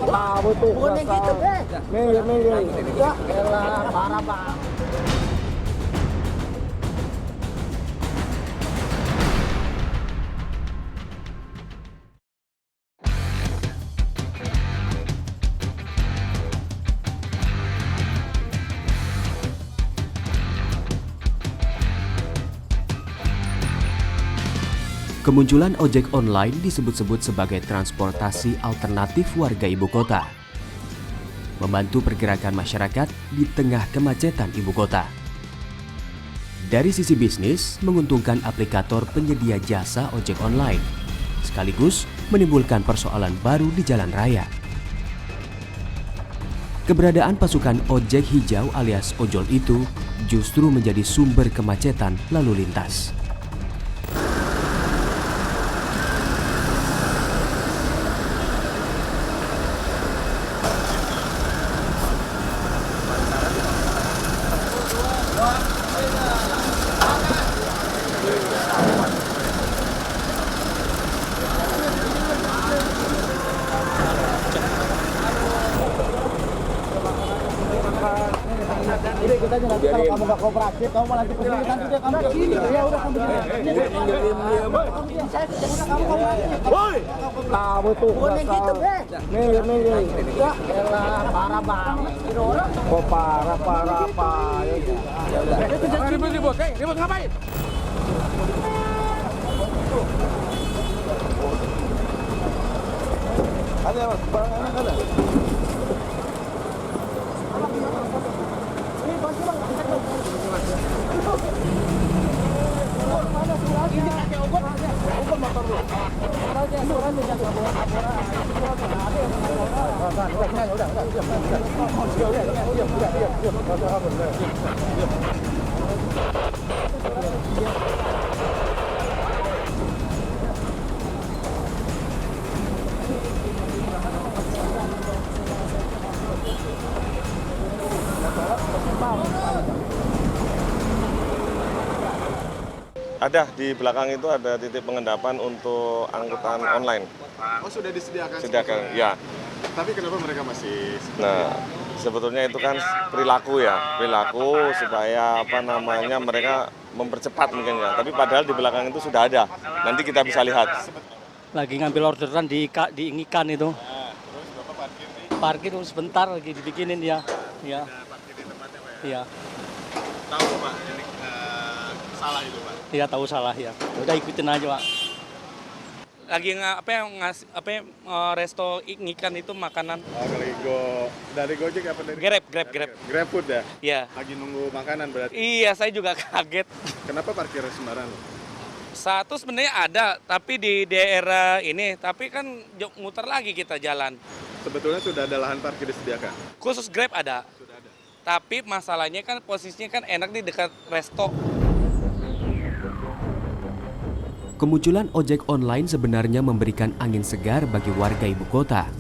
Tahu tuh. Bukan gitu, minggir. Ya, elah, parah banget. Kemunculan ojek online disebut-sebut sebagai transportasi alternatif warga ibu kota, membantu pergerakan masyarakat di tengah kemacetan ibu kota. Dari sisi bisnis, menguntungkan aplikator penyedia jasa ojek online, sekaligus menimbulkan persoalan baru di jalan raya. Keberadaan pasukan ojek hijau alias ojol itu justru menjadi sumber kemacetan lalu lintas. Udah kita aja nanti kalau kamu nggak kooperatif, kamu malah nanti kesini nanti dia kamu kesini. Ya udah kamu kesini. Kamu kooperatif. Woi, tahu tuh. Bukan gitu, minggir. Ya, elah, parah banget. Kok parah apa? Ya udah. Ribut, ribut ngapain? Ada mas, barang enak ada. Ada, di belakang itu ada titik pengendapan untuk angkutan online. Oh, sudah disediakan? Sediakan, ya. Tapi kenapa mereka masih... Nah, sebetulnya itu kan perilaku supaya mereka mempercepat mungkin ya. Tapi padahal di belakang itu sudah ada. Nanti kita bisa lihat. Lagi ngambil orderan diingikan itu. Nah, terus Bapak parkir nih? Parkir sebentar lagi dibikinin ya. Ya. Parkir di tempatnya Pak ya? Iya. Tahu Pak, ini salah itu Pak? Iya tahu salah ya. Udah ikutin aja Pak. Lagi resto ikan itu makanan. Oh, dari Gojek apa dari? Grab. GrabFood ya? Iya. Lagi nunggu makanan berarti? Iya, saya juga kaget. Kenapa parkir sembarangan? Satu sebenarnya ada, tapi di daerah ini, tapi kan muter lagi kita jalan. Sebetulnya sudah ada lahan parkir disediakan? Khusus Grab ada. Sudah ada. Tapi masalahnya kan posisinya kan enak di dekat resto. Kemunculan ojek online sebenarnya memberikan angin segar bagi warga ibu kota.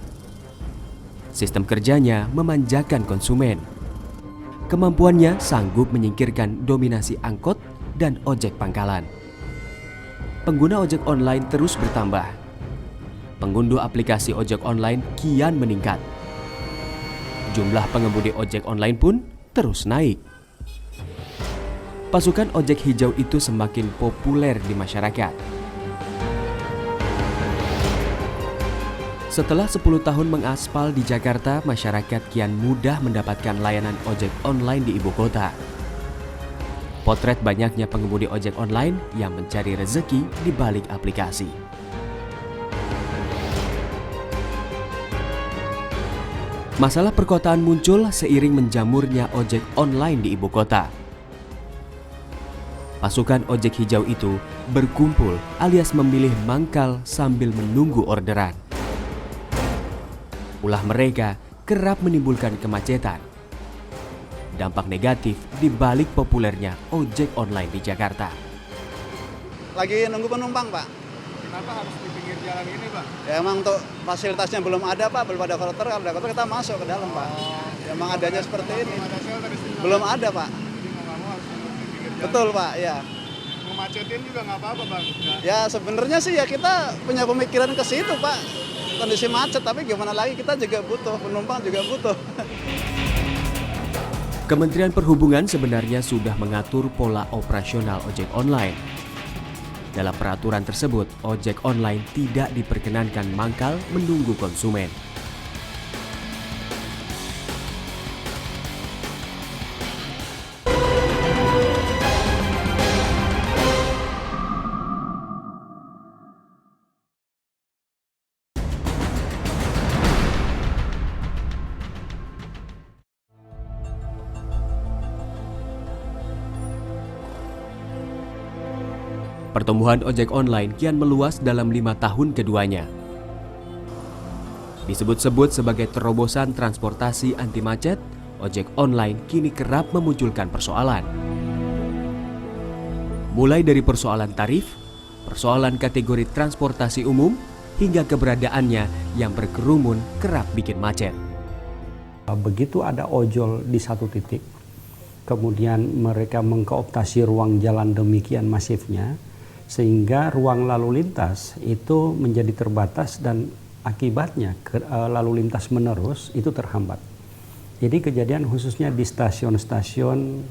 Sistem kerjanya memanjakan konsumen. Kemampuannya sanggup menyingkirkan dominasi angkot dan ojek pangkalan. Pengguna ojek online terus bertambah. Pengunduh aplikasi ojek online kian meningkat. Jumlah pengemudi ojek online pun terus naik. Pasukan ojek hijau itu semakin populer di masyarakat. Setelah 10 tahun mengaspal di Jakarta, masyarakat kian mudah mendapatkan layanan ojek online di ibu kota. Potret banyaknya pengemudi ojek online yang mencari rezeki di balik aplikasi. Masalah perkotaan muncul seiring menjamurnya ojek online di ibu kota. Pasukan ojek hijau itu berkumpul alias memilih mangkal sambil menunggu orderan. Ulah mereka kerap menimbulkan kemacetan. Dampak negatif di balik populernya ojek online di Jakarta. Lagi nunggu penumpang, Pak. Kenapa harus di pinggir jalan ini Pak? Ya emang untuk fasilitasnya belum ada, Pak. Belum ada filter, kalau ada filter kita masuk ke dalam, Pak. Ya, emang adanya seperti ini. Ada shelter di situ. Belum ada, Pak. Jadi mau nggak mau harus nunggu di pinggir jalan. Betul, Pak, ya. Mau macetin juga nggak apa-apa Bang. Ya sebenarnya sih ya kita punya pemikiran ke situ Pak. Kondisi macet, tapi gimana lagi, kita juga butuh, penumpang juga butuh. Kementerian Perhubungan sebenarnya sudah mengatur pola operasional ojek online. Dalam peraturan tersebut, ojek online tidak diperkenankan mangkal menunggu konsumen. Pertumbuhan ojek online kian meluas dalam 5 tahun keduanya. Disebut-sebut sebagai terobosan transportasi anti macet, ojek online kini kerap memunculkan persoalan. Mulai dari persoalan tarif, persoalan kategori transportasi umum, hingga keberadaannya yang berkerumun kerap bikin macet. Begitu ada ojol di satu titik, kemudian mereka mengkooptasi ruang jalan demikian masifnya, sehingga ruang lalu lintas itu menjadi terbatas dan akibatnya lalu lintas menerus itu terhambat. Jadi kejadian khususnya di stasiun-stasiun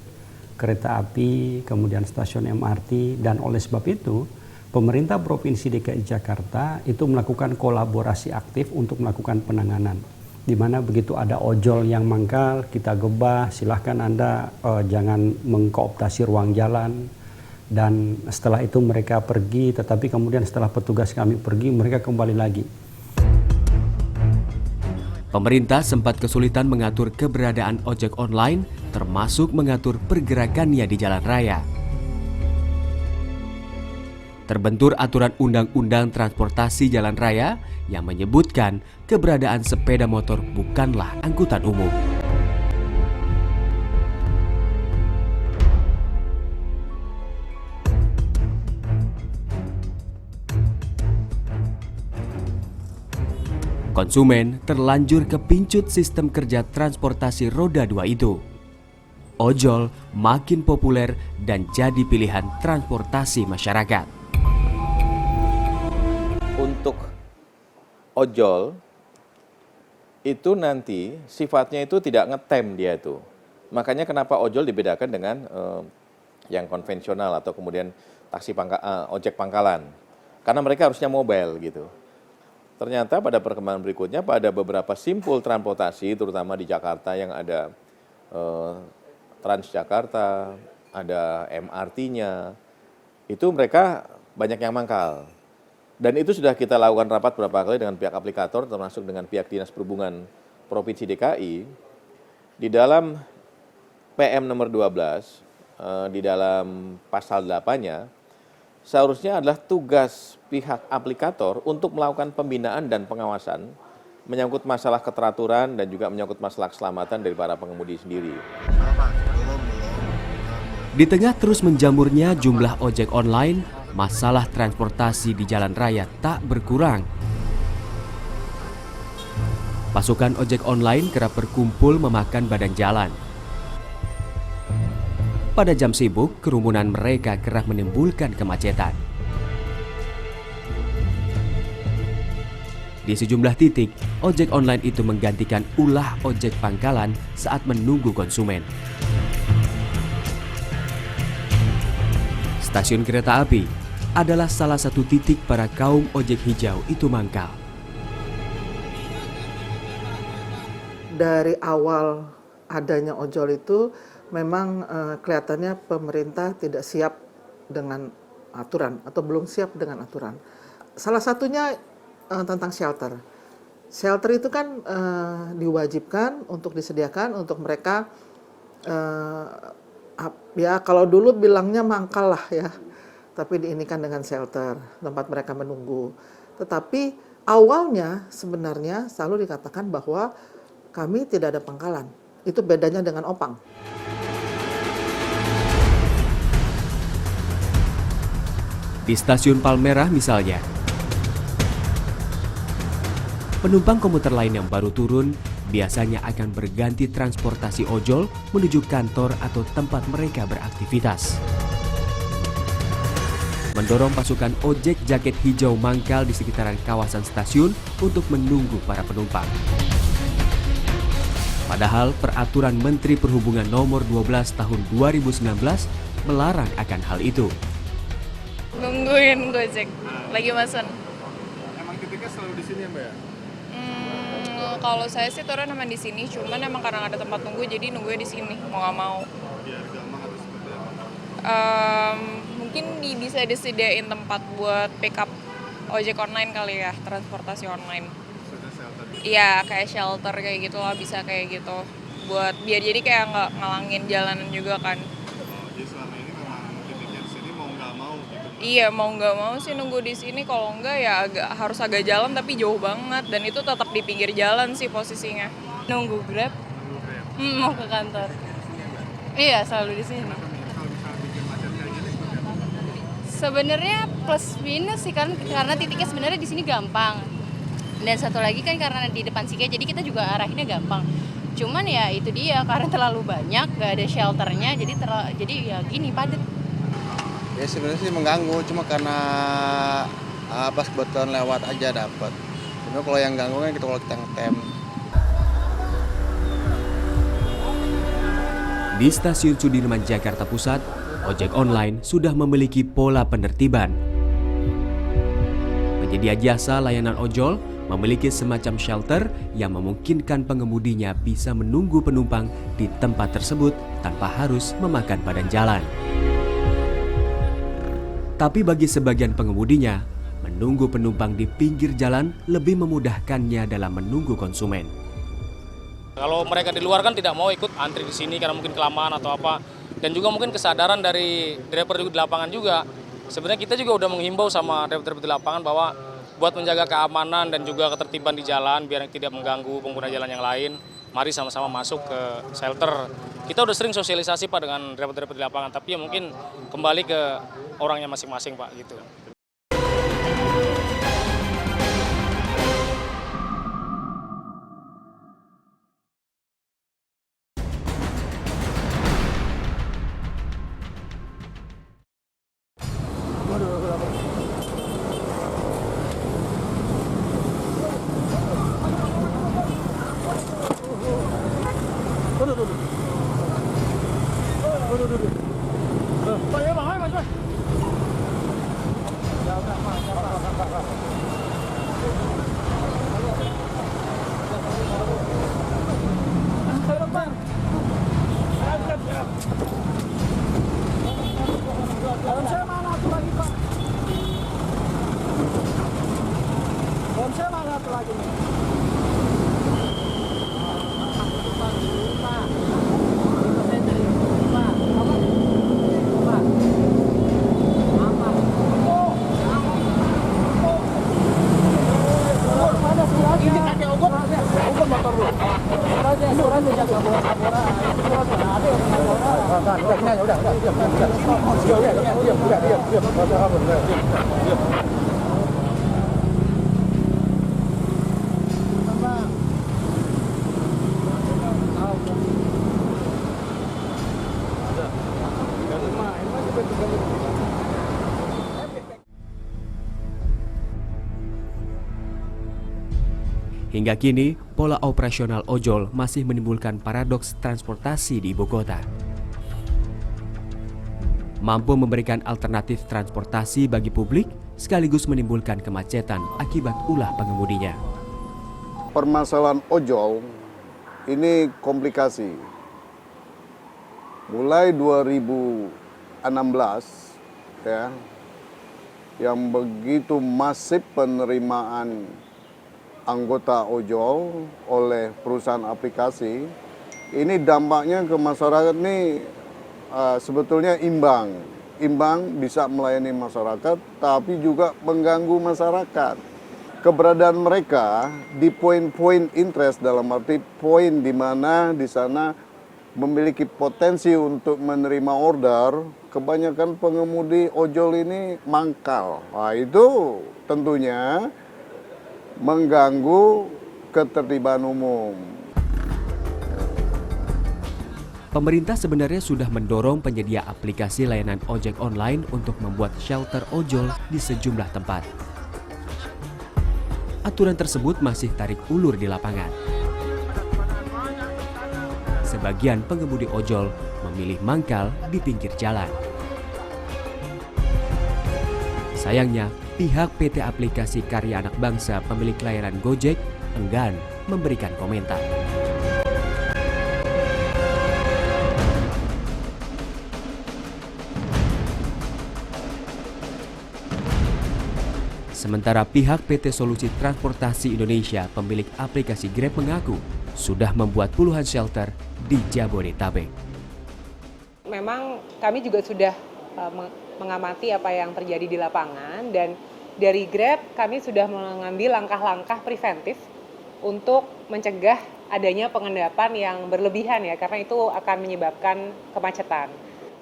kereta api, kemudian stasiun MRT, dan oleh sebab itu pemerintah Provinsi DKI Jakarta itu melakukan kolaborasi aktif untuk melakukan penanganan. Di mana begitu ada ojol yang mangkal, kita gebah, silahkan Anda jangan mengkooptasi ruang jalan. Dan setelah itu mereka pergi, tetapi kemudian setelah petugas kami pergi, mereka kembali lagi. Pemerintah sempat kesulitan mengatur keberadaan ojek online, termasuk mengatur pergerakannya di jalan raya. Terbentur aturan Undang-Undang Transportasi Jalan Raya yang menyebutkan keberadaan sepeda motor bukanlah angkutan umum. Konsumen terlanjur kepincut sistem kerja transportasi roda 2 itu. Ojol makin populer dan jadi pilihan transportasi masyarakat. Untuk ojol itu nanti sifatnya itu tidak ngetem dia itu. Makanya kenapa ojol dibedakan dengan yang konvensional atau kemudian ojek pangkalan. Karena mereka harusnya mobile gitu. Ternyata pada perkembangan berikutnya, pada beberapa simpul transportasi, terutama di Jakarta yang ada Transjakarta, ada MRT-nya, itu mereka banyak yang mangkal. Dan itu sudah kita lakukan rapat beberapa kali dengan pihak aplikator, termasuk dengan pihak Dinas Perhubungan Provinsi DKI. Di dalam PM nomor 12, di dalam pasal 8-nya, seharusnya adalah tugas pihak aplikator untuk melakukan pembinaan dan pengawasan menyangkut masalah keteraturan dan juga menyangkut masalah keselamatan dari para pengemudi sendiri. Di tengah terus menjamurnya jumlah ojek online, masalah transportasi di jalan raya tak berkurang. Pasukan ojek online kerap berkumpul memakan badan jalan. Pada jam sibuk, kerumunan mereka kerap menimbulkan kemacetan. Di sejumlah titik, ojek online itu menggantikan ulah ojek pangkalan saat menunggu konsumen. Stasiun kereta api adalah salah satu titik para kaum ojek hijau itu mangkal. Dari awal adanya ojol itu memang kelihatannya pemerintah tidak siap dengan aturan atau belum siap dengan aturan. Salah satunya tentang shelter. Shelter itu kan diwajibkan untuk disediakan untuk mereka, ya kalau dulu bilangnya mangkal lah ya, tapi diinikan dengan shelter, tempat mereka menunggu. Tetapi awalnya sebenarnya selalu dikatakan bahwa kami tidak ada pangkalan. Itu bedanya dengan opang. Di stasiun Palmerah misalnya, penumpang komuter lain yang baru turun biasanya akan berganti transportasi ojol menuju kantor atau tempat mereka beraktivitas. mendorong pasukan ojek jaket hijau mangkal di sekitaran kawasan stasiun untuk menunggu para penumpang. Padahal peraturan Menteri Perhubungan nomor 12 tahun 2019 melarang akan hal itu. Nungguin Gojek, lagi mesen. Emang titiknya selalu di sini ya Mbak ya? Kalau saya sih turun emang di sini, cuman emang karena ada tempat nunggu jadi nunggunya di sini, mau nggak mau. Biar gampang atau seperti apa? Mungkin bisa disediain tempat buat pick up ojek online kali ya, transportasi online. Sudah shelter. Iya, kayak shelter kayak gitu lah, bisa kayak gitu. Buat biar jadi kayak nggak ngalangin jalanan juga kan. Jadi selama ini memang titiknya di sini mau nggak mau gitu. Iya, mau nggak mau sih nunggu di sini. Kalau nggak ya harus agak jalan tapi jauh banget, dan itu tetap di pinggir jalan sih posisinya. Nunggu Grab. Mau ke kantor. Iya, selalu di sini. Sebenarnya plus minus sih kan, karena titiknya sebenarnya di sini gampang. Dan satu lagi kan karena di depan Sika, jadi kita juga arahinnya gampang. Cuman ya itu dia, karena terlalu banyak, gak ada shelternya, jadi ya gini padat. Ya sebenarnya sih mengganggu, cuma karena pas kebetulan lewat aja dapat. Cuma kalau yang ganggu kan kalau kita ngetem. Di Stasiun Sudirman, Jakarta Pusat, ojek online sudah memiliki pola penertiban. Penyedia jasa layanan ojol memiliki semacam shelter yang memungkinkan pengemudinya bisa menunggu penumpang di tempat tersebut tanpa harus memakan badan jalan. Tapi bagi sebagian pengemudinya, menunggu penumpang di pinggir jalan lebih memudahkannya dalam menunggu konsumen. Kalau mereka di luar kan tidak mau ikut antri di sini karena mungkin kelamaan atau apa. Dan juga mungkin kesadaran dari driver di lapangan juga. Sebenarnya kita juga udah menghimbau sama driver di lapangan bahwa buat menjaga keamanan dan juga ketertiban di jalan biar tidak mengganggu pengguna jalan yang lain, mari sama-sama masuk ke shelter. Kita udah sering sosialisasi Pak dengan driver-driver di lapangan, tapi ya mungkin kembali ke orangnya masing-masing Pak gitu. Hingga kini, pola operasional ojol masih menimbulkan paradoks transportasi di ibu kota. Mampu memberikan alternatif transportasi bagi publik, sekaligus menimbulkan kemacetan akibat ulah pengemudinya. Permasalahan ojol ini komplikasi. Mulai 2016 ya, yang begitu masif penerimaan anggota ojol oleh perusahaan aplikasi, ini dampaknya ke masyarakat ini sebetulnya imbang. Imbang bisa melayani masyarakat, tapi juga mengganggu masyarakat. Keberadaan mereka di poin-poin interest, dalam arti poin di mana di sana memiliki potensi untuk menerima order, kebanyakan pengemudi ojol ini mangkal. Nah, itu tentunya mengganggu ketertiban umum. Pemerintah sebenarnya sudah mendorong penyedia aplikasi layanan ojek online untuk membuat shelter ojol di sejumlah tempat. Aturan tersebut masih tarik ulur di lapangan. Sebagian pengemudi ojol memilih mangkal di pinggir jalan. Sayangnya, pihak PT Aplikasi Karya Anak Bangsa pemilik layanan Gojek enggan memberikan komentar. Sementara pihak PT Solusi Transportasi Indonesia pemilik aplikasi Grab mengaku sudah membuat puluhan shelter di Jabodetabek. Memang kami juga sudah mengamati apa yang terjadi di lapangan, dan dari Grab kami sudah mengambil langkah-langkah preventif untuk mencegah adanya pengendapan yang berlebihan ya, karena itu akan menyebabkan kemacetan.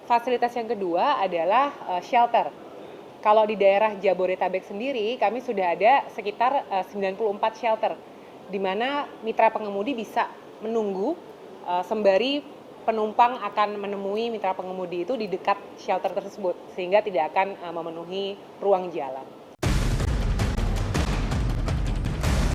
Fasilitas yang kedua adalah shelter. Kalau di daerah Jabodetabek sendiri, kami sudah ada sekitar 94 shelter, di mana mitra pengemudi bisa menunggu sembari penumpang akan menemui mitra pengemudi itu di dekat shelter tersebut, sehingga tidak akan memenuhi ruang jalan.